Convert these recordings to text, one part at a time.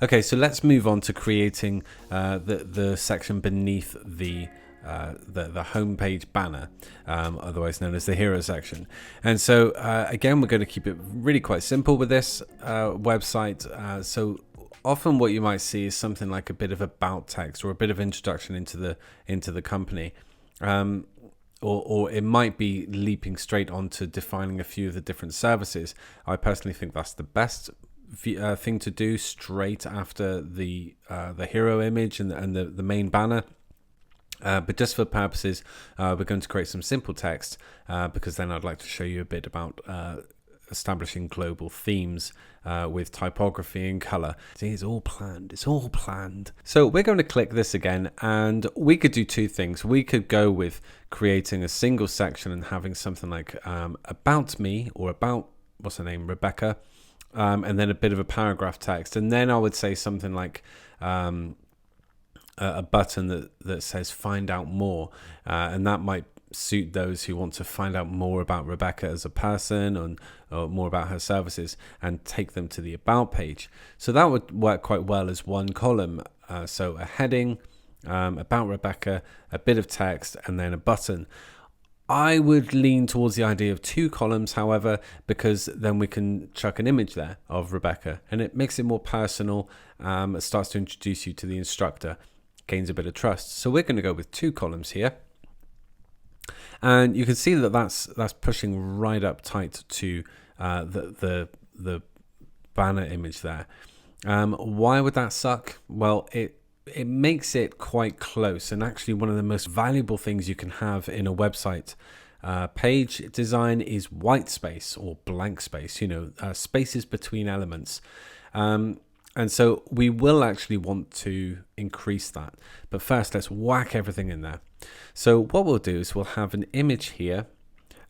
Okay, so let's move on to creating the section beneath the homepage banner, otherwise known as the hero section. And so again, we're going to keep it really quite simple with this website. So often what you might see is something like a bit of about text or a bit of introduction into the company. Or it might be leaping straight onto defining a few of the different services. I personally think that's the best thing to do straight after the hero image and the main banner. But just for purposes, we're going to create some simple text because then I'd like to show you a bit about establishing global themes with typography and color. See, it's all planned. It's all planned. So we're going to click this again, and we could do two things. We could go with creating a single section and having something like about me or about, what's her name, Rebecca, and then a bit of a paragraph text. And then I would say something like a button that says find out more, and that might suit those who want to find out more about Rebecca as a person or more about her services and take them to the about page. So that would work quite well as one column. So a heading, about Rebecca, a bit of text, and then a button. I would lean towards the idea of two columns, however, because then we can chuck an image there of Rebecca and it makes it more personal. It starts to introduce you to the instructor, gains a bit of trust. So we're going to go with two columns here. And you can see that that's pushing right up tight to the banner image there. Why would that suck? Well, it makes it quite close, and actually one of the most valuable things you can have in a website page design is white space or blank space, spaces between elements. And so we will actually want to increase that. But first, let's whack everything in there. So what we'll do is we'll have an image here,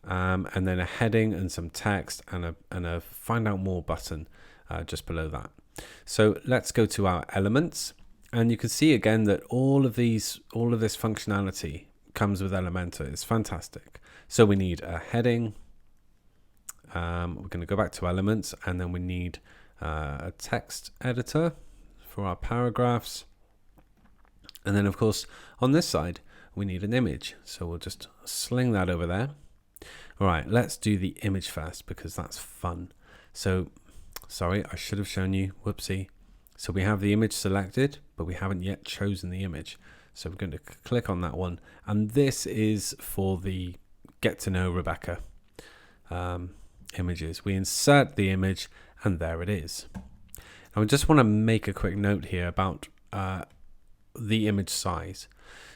and then a heading and some text and a find out more button just below that. So let's go to our elements, and you can see again that all of this functionality comes with Elementor. It's fantastic. So we need a heading. We're going to go back to elements, and then we need a text editor for our paragraphs. And then, of course, on this side, we need an image. So we'll just sling that over there. All right, let's do the image first because that's fun. So, sorry, I should have shown you. Whoopsie. So we have the image selected, but we haven't yet chosen the image. So we're going to click on that one. And this is for the Get to Know Rebecca images. We insert the image, and there it is. Now, I just want to make a quick note here about the image size.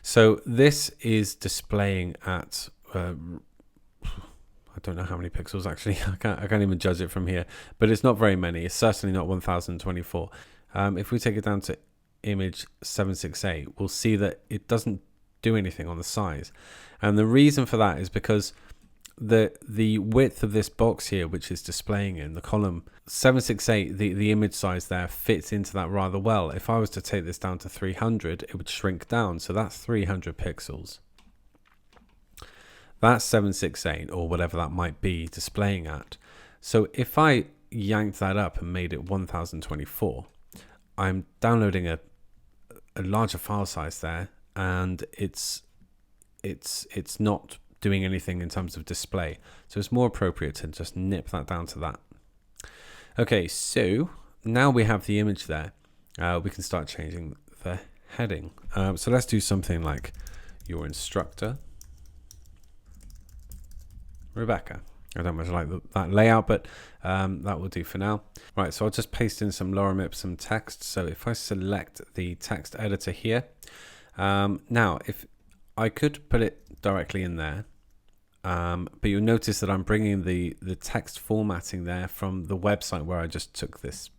So this is displaying at I don't know how many pixels actually. I can't even judge it from here, but it's not very many. It's certainly not 1024. If we take it down to image 768, we'll see that it doesn't do anything on the size, and the reason for that is because the width of this box here, which is displaying in the column 768, the image size there fits into that rather well. If I was to take this down to 300, it would shrink down. So that's 300 pixels. That's 768 or whatever that might be displaying at. So if I yanked that up and made it 1024, I'm downloading a larger file size there, and it's not doing anything in terms of display. So it's more appropriate to just nip that down to that. Okay, so now we have the image there. We can start changing the heading. So let's do something like your instructor, Rebecca. I don't much like that layout, but that will do for now. Right, so I'll just paste in some lorem ipsum text. So if I select the text editor here, now if I could put it directly in there, but you'll notice that I'm bringing the text formatting there from the website where I just took this,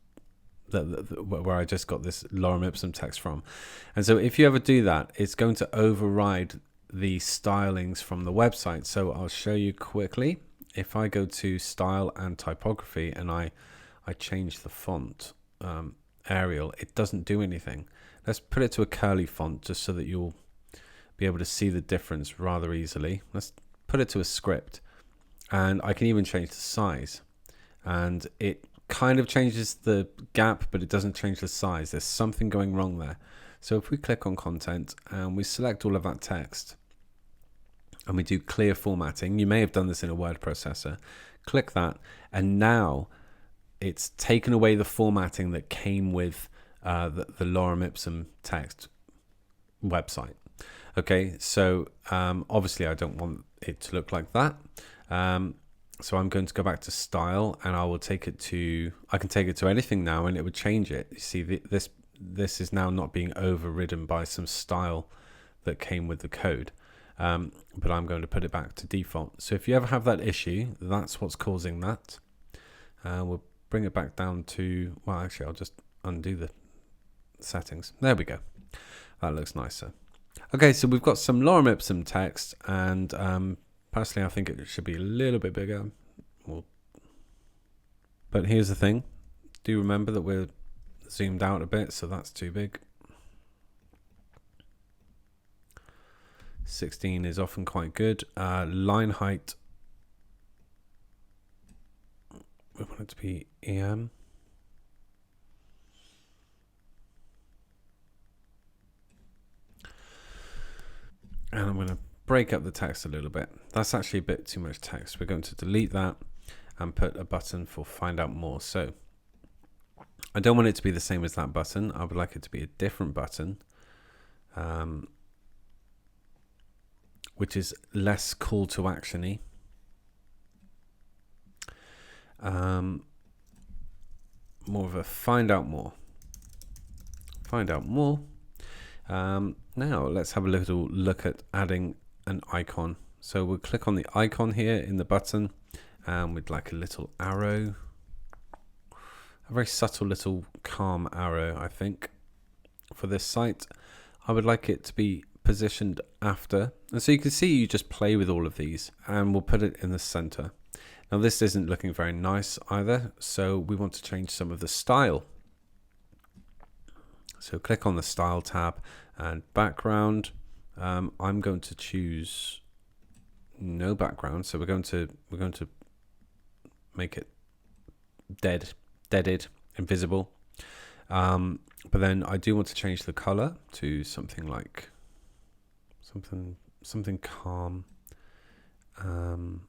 where I just got this lorem ipsum text from. And so if you ever do that, it's going to override the stylings from the website. So I'll show you quickly. If I go to style and typography and I change the font, Arial, it doesn't do anything. Let's put it to a curly font just so that you'll be able to see the difference rather easily. Let's put it to a script, and I can even change the size, and it kind of changes the gap, but it doesn't change the size. There's something going wrong there. So if we click on content and we select all of that text and we do clear formatting, you may have done this in a word processor, click that, and now it's taken away the formatting that came with the Lorem Ipsum text website. Okay, so obviously I don't want it to look like that. So I'm going to go back to style, and I can take it to anything now, and it would change it. You see, this is now not being overridden by some style that came with the code. But I'm going to put it back to default. So if you ever have that issue, that's what's causing that. We'll bring it back down to, well, actually, I'll just undo the settings. There we go. That looks nicer. Okay, so we've got some Lorem Ipsum text, and personally, I think it should be a little bit bigger. But here's the thing. Do remember that we're zoomed out a bit, so that's too big. 16 is often quite good. Line height, we want it to be EM. And I'm going to break up the text a little bit. That's actually a bit too much text. We're going to delete that and put a button for find out more. So I don't want it to be the same as that button. I would like it to be a different button, which is less call to action-y. More of a find out more. Find out more. Now let's have a little look at adding an icon. So we'll click on the icon here in the button, and we'd like a little arrow, a very subtle little calm arrow, I think, for this site. I would like it to be positioned after, and so you can see you just play with all of these, and we'll put it in the center. Now this isn't looking very nice either, so we want to change some of the style. So click on the style tab and background. I'm going to choose no background, so we're going to make it deaded, invisible. But then I do want to change the color to something like something calm. And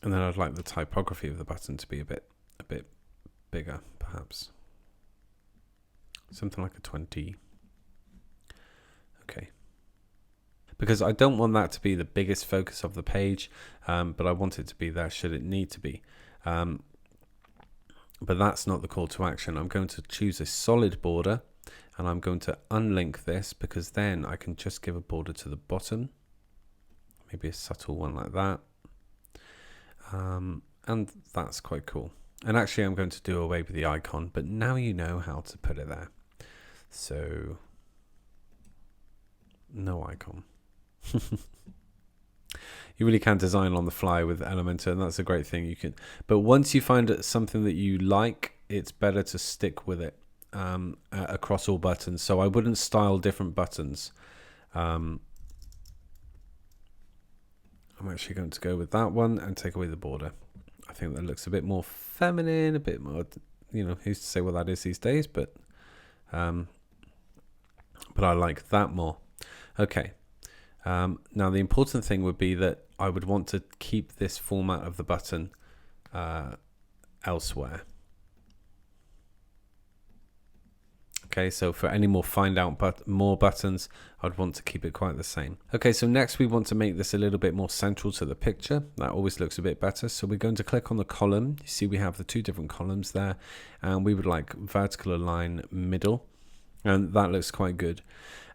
then I'd like the typography of the button to be a bit bigger, perhaps. Something like a 20. Okay. Because I don't want that to be the biggest focus of the page, but I want it to be there should it need to be. But that's not the call to action. I'm going to choose a solid border, and I'm going to unlink this, because then I can just give a border to the bottom. Maybe a subtle one like that. And that's quite cool. And actually I'm going to do away with the icon, but now you know how to put it there. So no icon. You really can design on the fly with Elementor, and that's a great thing. You can, but once you find something that you like, it's better to stick with it across all buttons. So I wouldn't style different buttons. I'm actually going to go with that one and take away the border. I think that looks a bit more feminine, a bit more, who's to say what that is these days, but I like that more. Okay. Now the important thing would be that I would want to keep this format of the button elsewhere. Okay, so for any more more buttons, I'd want to keep it quite the same. Okay, so next we want to make this a little bit more central to the picture. That always looks a bit better. So we're going to click on the column. You see we have the two different columns there, and we would like vertical align middle, and that looks quite good.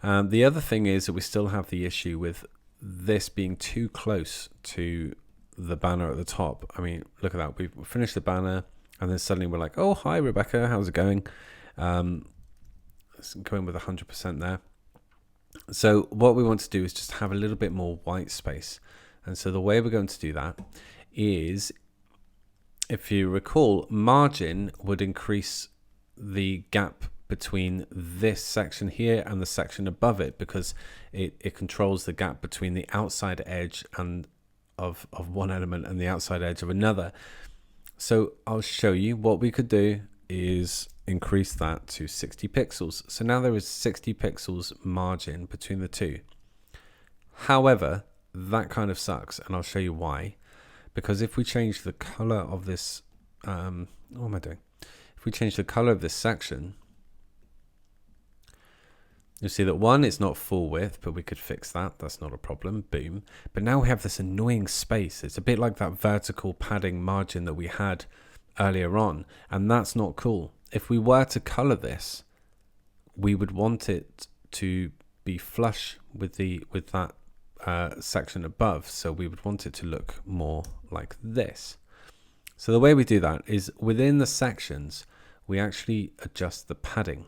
The other thing is that we still have the issue with this being too close to the banner at the top. I mean, look at that. We've finished the banner, and then suddenly we're like, oh, hi, Rebecca, how's it going? Going with 100% there. So what we want to do is just have a little bit more white space. And so the way we're going to do that is, if you recall, margin would increase the gap between this section here and the section above it, because it controls the gap between the outside edge and of one element and the outside edge of another. So I'll show you what we could do is increase that to 60 pixels. So now there is 60 pixels margin between the two. However, that kind of sucks, and I'll show you why. Because if we change the color of this, what am I doing? If we change the color of this section, you'll see that one, it's not full width, but we could fix that. That's not a problem. Boom. But now we have this annoying space. It's a bit like that vertical padding margin that we had earlier on, and that's not cool. If we were to color this, we would want it to be flush with that section above. So we would want it to look more like this. So the way we do that is within the sections, we actually adjust the padding.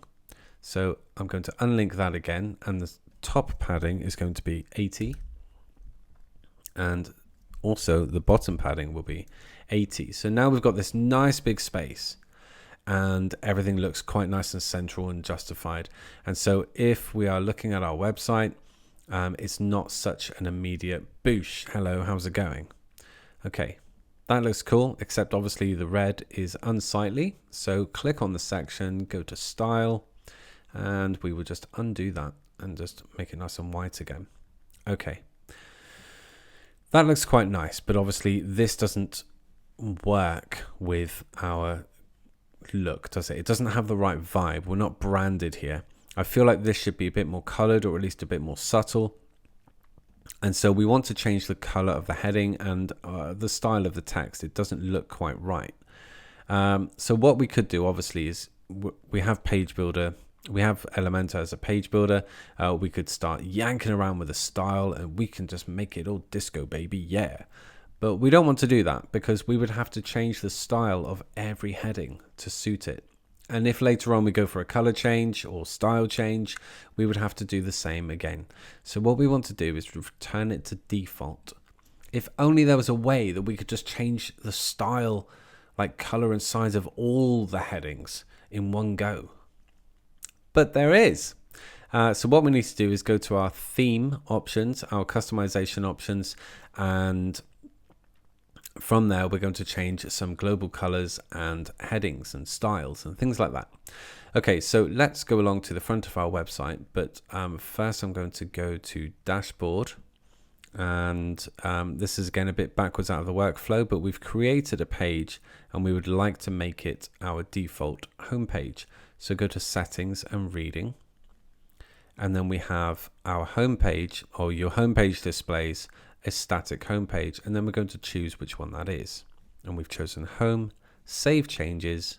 So I'm going to unlink that again, and the top padding is going to be 80, and also the bottom padding will be 80. So now we've got this nice big space, and everything looks quite nice and central and justified. And so if we are looking at our website, it's not such an immediate boosh. Hello, how's it going? Okay, that looks cool, except obviously the red is unsightly. So click on the section, go to style, and we will just undo that and just make it nice and white again. Okay, that looks quite nice, but obviously this doesn't work with our look, does it? It doesn't have the right vibe. We're not branded here. I feel like this should be a bit more colored, or at least a bit more subtle. And so we want to change the color of the heading and the style of the text. It doesn't look quite right. So what we could do obviously is we have Page Builder. We have Elementor as a page builder. We could start yanking around with a style, and we can just make it all disco, baby. Yeah. But we don't want to do that, because we would have to change the style of every heading to suit it. And if later on we go for a color change or style change, we would have to do the same again. So what we want to do is return it to default. If only there was a way that we could just change the style, like color and size of all the headings in one go. But there is. So what we need to do is go to our theme options, our customization options, and from there we're going to change some global colors and headings and styles and things like that. Okay, so let's go along to the front of our website, but first I'm going to go to dashboard, and this is again a bit backwards out of the workflow, but we've created a page and we would like to make it our default homepage. So go to settings and reading, and then we have our homepage, or your homepage displays a static homepage, and then we're going to choose which one that is. And we've chosen home, save changes,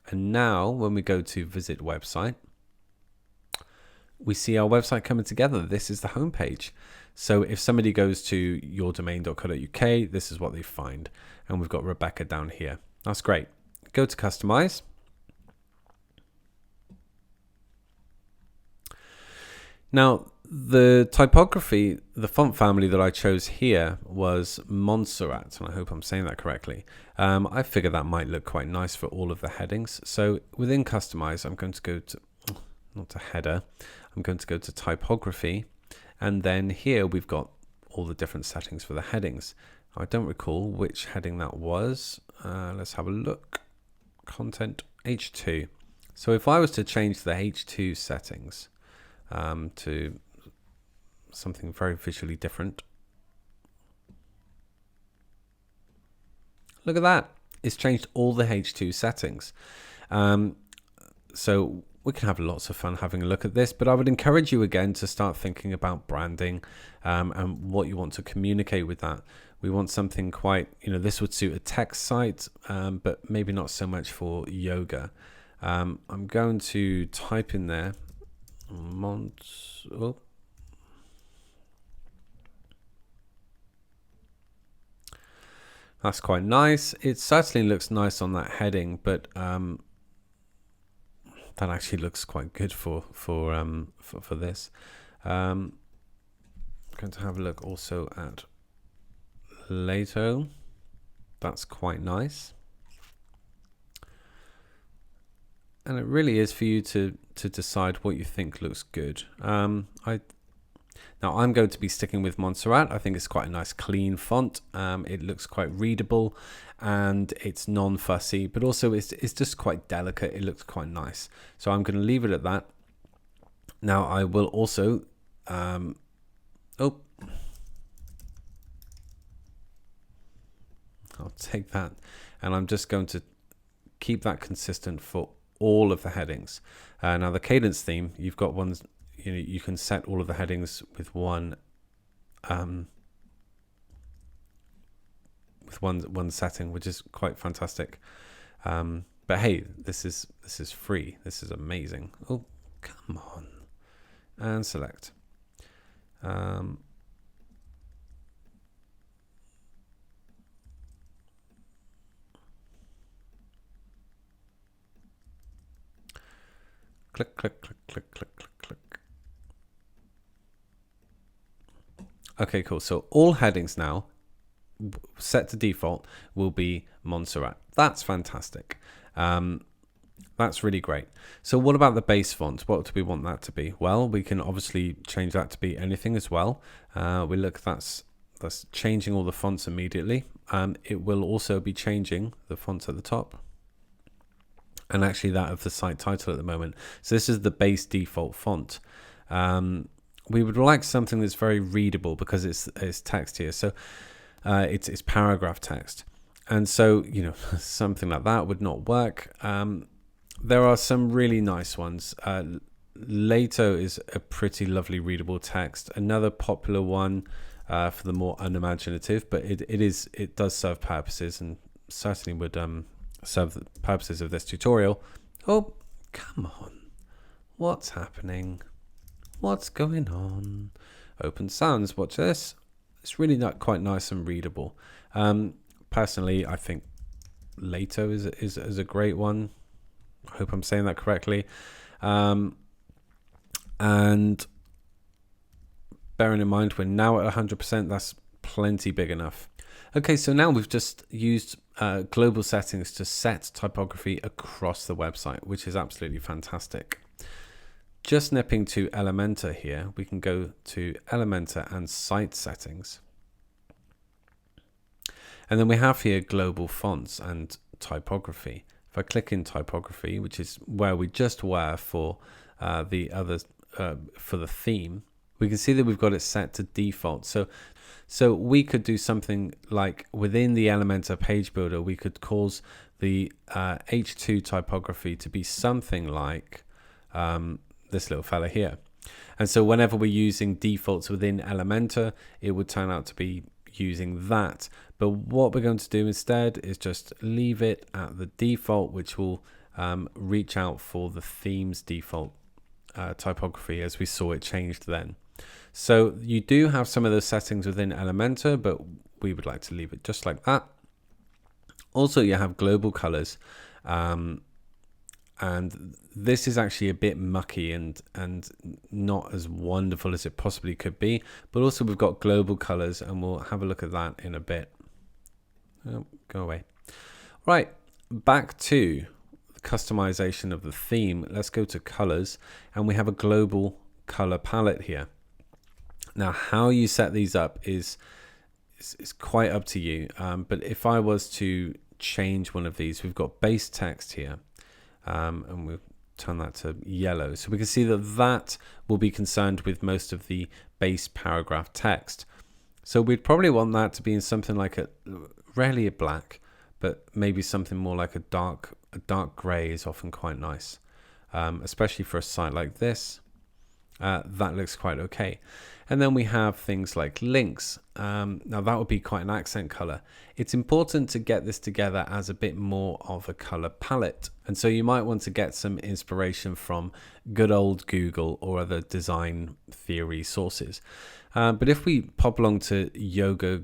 and now when we go to visit website, we see our website coming together. This is the homepage. So if somebody goes to yourdomain.co.uk, this is what they find, and we've got Rebecca down here. That's great. Go to customize. Now, the typography, the font family that I chose here was Montserrat, and I hope I'm saying that correctly. I figured that might look quite nice for all of the headings. So within Customize, I'm going to go to, not to header, I'm going to go to typography, and then here we've got all the different settings for the headings. I don't recall which heading that was. Let's have a look. Content H2. So if I was to change the H2 settings, to something very visually different. Look at that. It's changed all the H2 settings. So we can have lots of fun having a look at this, but I would encourage you again to start thinking about branding and what you want to communicate with that. We want something quite, this would suit a text site, but maybe not so much for yoga. I'm going to type in there That's quite nice. It certainly looks nice on that heading, but that actually looks quite good for this. I'm going to have a look also at Lato. That's quite nice. And it really is for you to decide what you think looks good. Now I'm going to be sticking with Montserrat. I think it's quite a nice clean font. It looks quite readable and it's non-fussy, but also it's just quite delicate. It looks quite nice. So I'm going to leave it at that. Now I will also, I'll take that, and I'm just going to keep that consistent for all of the headings. Now the Cadence theme, you've got ones, you can set all of the headings with one setting, which is quite fantastic. But hey, this is free. This is amazing. Oh, come on. And select. Click, click, click, click, click, click, click. Okay, cool. So all headings now set to default will be Montserrat. That's fantastic. That's really great. So what about the base font? What do we want that to be? Well, we can obviously change that to be anything as well. We look, that's changing all the fonts immediately. It will also be changing the fonts at the top, and actually that of the site title at the moment. So this is the base default font. We would like something that's very readable because it's text here. So it's paragraph text. And so, something like that would not work. There are some really nice ones. Lato is a pretty lovely readable text. Another popular one for the more unimaginative, but it does serve purposes and certainly would serve the purposes of this tutorial. Oh, come on. What's happening? What's going on? Open Sans, watch this. It's really not quite nice and readable. Personally, I think Lato is a great one. I hope I'm saying that correctly. And bearing in mind we're now at 100%, that's plenty big enough. Okay, so now we've just used global settings to set typography across the website, which is absolutely fantastic. Just nipping to Elementor here, we can go to Elementor and Site Settings. And then we have here global fonts and typography. If I click in typography, which is where we just were for the others, for the theme, we can see that we've got it set to default. So we could do something like within the Elementor page builder, we could cause the H2 typography to be something like this little fella here. And so whenever we're using defaults within Elementor, it would turn out to be using that. But what we're going to do instead is just leave it at the default, which will reach out for the theme's default typography as we saw it changed then. So you do have some of those settings within Elementor, but we would like to leave it just like that. Also, you have global colors, and this is actually a bit mucky and not as wonderful as it possibly could be. But also we've got global colors, and we'll have a look at that in a bit. Oh, go away. Right, back to the customization of the theme. Let's go to colors, and we have a global color palette here. Now, how you set these up is quite up to you. But if I was to change one of these, we've got base text here, and we'll turn that to yellow. So we can see that will be concerned with most of the base paragraph text. So we'd probably want that to be in something like rarely a black, but maybe something more like a dark gray is often quite nice, especially for a site like this. That looks quite okay. And then we have things like links. Now that would be quite an accent color. It's important to get this together as a bit more of a color palette. And so you might want to get some inspiration from good old Google or other design theory sources. But if we pop along to Yoga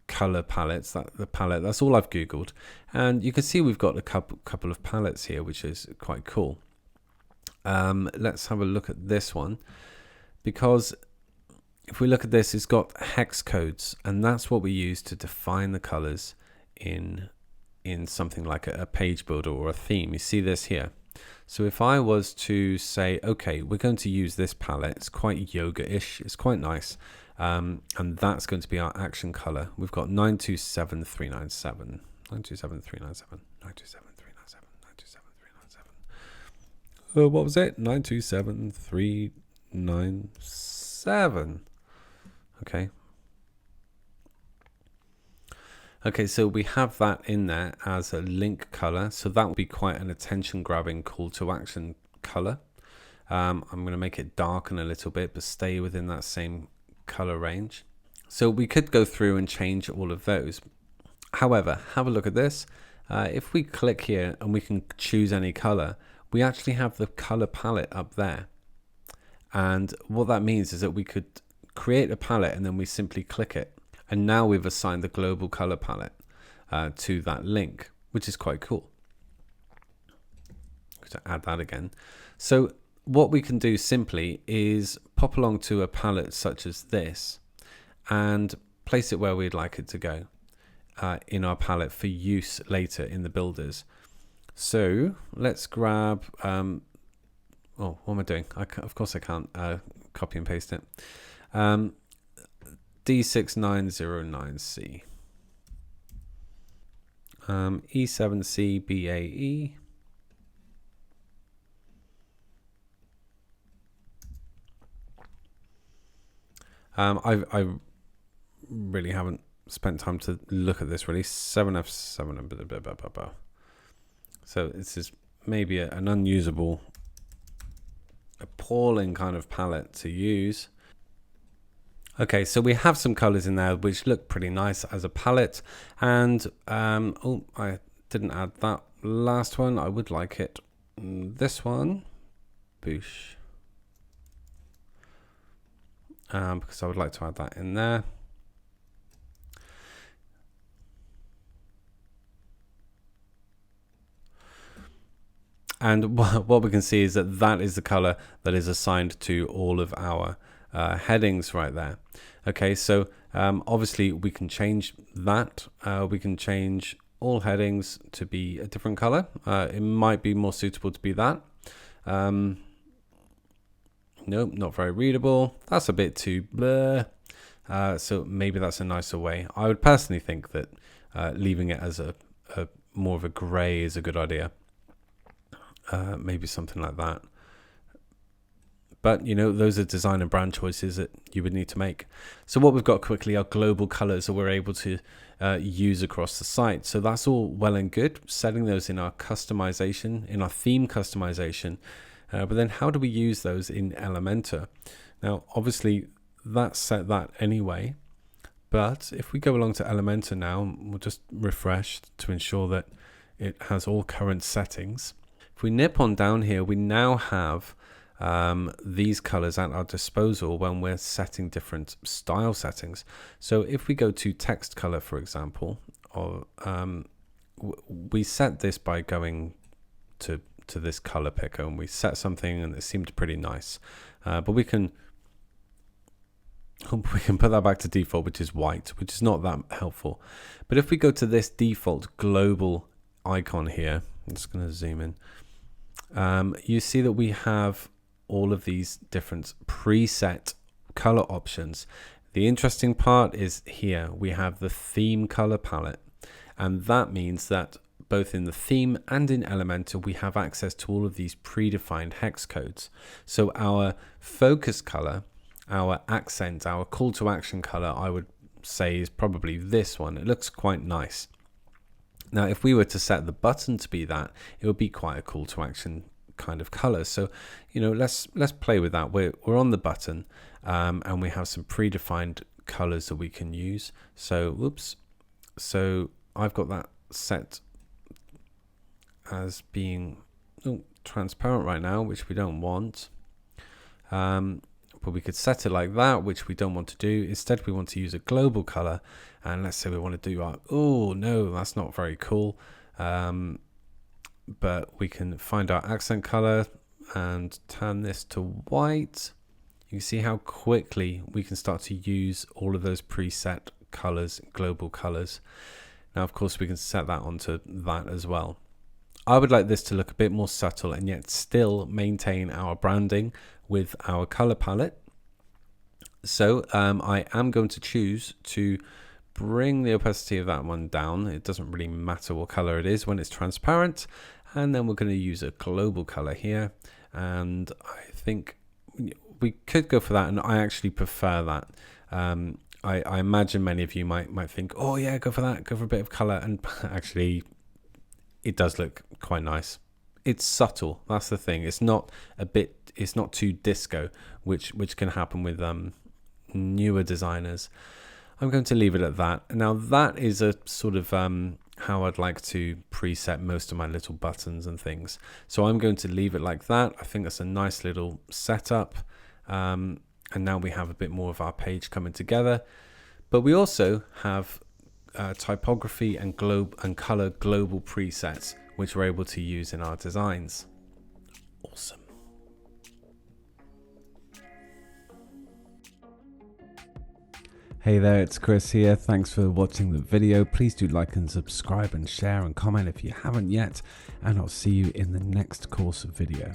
color palettes, that's all I've Googled. And you can see we've got a couple of palettes here, which is quite cool. Let's have a look at this one, because if we look at this, it's got hex codes, and that's what we use to define the colors in something like a page builder or a theme. You see this here. So if I was to say, okay, we're going to use this palette, it's quite yoga-ish, it's quite nice, and that's going to be our action color. We've got 927397, 927397, 927397, 927397. What was it? 927397. Okay. Okay, so we have that in there as a link color. So that will be quite an attention grabbing call to action color. I'm going to make it darken a little bit, but stay within that same color range. So we could go through and change all of those. However, have a look at this. If we click here and we can choose any color, we actually have the color palette up there. And what that means is that we could create a palette and then we simply click it. And now we've assigned the global color palette to that link, which is quite cool. I'm going to add that again. So what we can do simply is pop along to a palette such as this and place it where we'd like it to go in our palette for use later in the builders. So let's grab, oh, what am I doing? Of course I can't copy and paste it. D6909C, E7C BAE, I really haven't spent time to look at this really. 7F7, so this is maybe an unusable, appalling kind of palette to use. Okay, so we have some colors in there which look pretty nice as a palette, and oh, I didn't add that last one. I would like it. This one, boosh, because I would like to add that in there. And what we can see is that that is the color that is assigned to all of our headings right there. Okay, so obviously we can change that. We can change all headings to be a different color. It might be more suitable to be that. Nope, not very readable. That's a bit too blur. So maybe that's a nicer way. I would personally think that leaving it as a more of a gray is a good idea. Maybe something like that. But, you know, those are design and brand choices that you would need to make. So what we've got quickly are global colors that we're able to use across the site. So that's all well and good, setting those in our customization, in our theme customization. But then how do we use those in Elementor? Now, obviously, that's set that anyway. But if we go along to Elementor now, we'll just refresh to ensure that it has all current settings. If we nip on down here, we now have these colors at our disposal when we're setting different style settings. So if we go to text color, for example, or we set this by going to this color picker, and we set something and it seemed pretty nice, but we can put that back to default, which is white, which is not that helpful. But if we go to this default global icon here, I'm just going to zoom in, you see that we have all of these different preset color options. The interesting part is here we have the theme color palette, and that means that both in the theme and in Elementor we have access to all of these predefined hex codes. So our focus color, our accent, our call to action color, I would say is probably this one. It looks quite nice. Now if we were to set the button to be that, it would be quite a call to action kind of color. So, you know, let's play with that. We're on the button, and we have some predefined colors that we can use. So whoops, so I've got that set as being transparent right now, which we don't want, but we could set it like that, which we don't want to do. Instead we want to use a global color, and let's say we want to do our, oh no, that's not very cool. But we can find our accent color and turn this to white. You can see how quickly we can start to use all of those preset colors, global colors. Now, of course, we can set that onto that as well. I would like this to look a bit more subtle and yet still maintain our branding with our color palette. So I am going to choose to bring the opacity of that one down. It doesn't really matter what color it is when it's transparent. And then we're going to use a global color here. And I think we could go for that, and I actually prefer that. I imagine many of you might think, oh yeah, go for that, go for a bit of color, and actually it does look quite nice. It's subtle, that's the thing. It's not too disco, which can happen with newer designers. I'm going to leave it at that. Now that is a sort of how I'd like to preset most of my little buttons and things. So I'm going to leave it like that. I think that's a nice little setup. And now we have a bit more of our page coming together. But we also have typography and color global presets, which we're able to use in our designs. Awesome. Hey there, it's Chris here. Thanks for watching the video. Please do like and subscribe and share and comment if you haven't yet. And I'll see you in the next course of video.